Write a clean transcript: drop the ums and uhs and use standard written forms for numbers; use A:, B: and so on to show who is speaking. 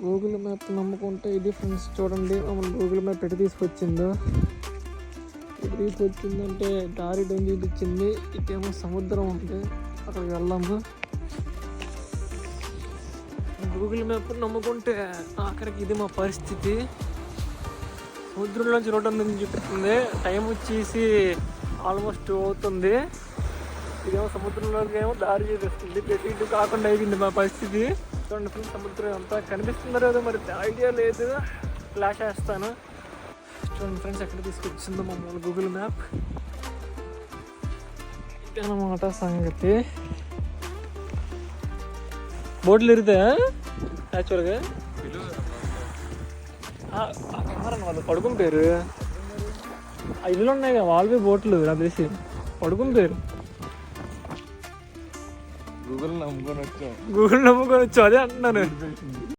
A: Google map నమ్ముకుంటే ఇది friends, చూడండి మమ్మల్ని గూగుల్ మ్యాప్ ఎటు తీసుకొచ్చిందో. ఎటు తీసుకొచ్చిందంటే దారి డొంగి చూపించింది. ఇటేమో సముద్రం ఉంది, అక్కడికి వెళ్దాము. గూగుల్ మ్యాప్ నమ్ముకుంటే ఆఖరికి ఇది మా పరిస్థితి. సముద్రంలోంచి రోడ్డు నుంచి చూపిస్తుంది. టైం వచ్చేసి ఆల్మోస్ట్ అవుతుంది. ఇదేమో సముద్రంలోకి ఏమో దారి చూపిస్తుంది. ప్రతి ఇటు కాకుండా అయిపోయింది మా పరిస్థితి. చూడండి ఫ్రెండ్స్, సముద్రం అంతా కనిపిస్తుందో లేదో మరి ఐడియా లేదు. ఫ్లాష్ వేస్తాను. చూడండి ఫ్రెండ్స్, ఎక్కడ తీసుకొచ్చిందో మమ్మల్ని గూగుల్ మ్యాప్. ఇదన్నమాట సంగతి. బోట్లు ఇరుతాయా యాక్చువల్గా? వాళ్ళు పడుకుంటారు. ఆ ఇల్లు ఉన్నాయి కదా, వాళ్ళవి బోట్లు నాకు తెలిసి పడుకుంటారు. గూగుల్ నమ్ముకొని వచ్చాం, అదే అంటున్నాను.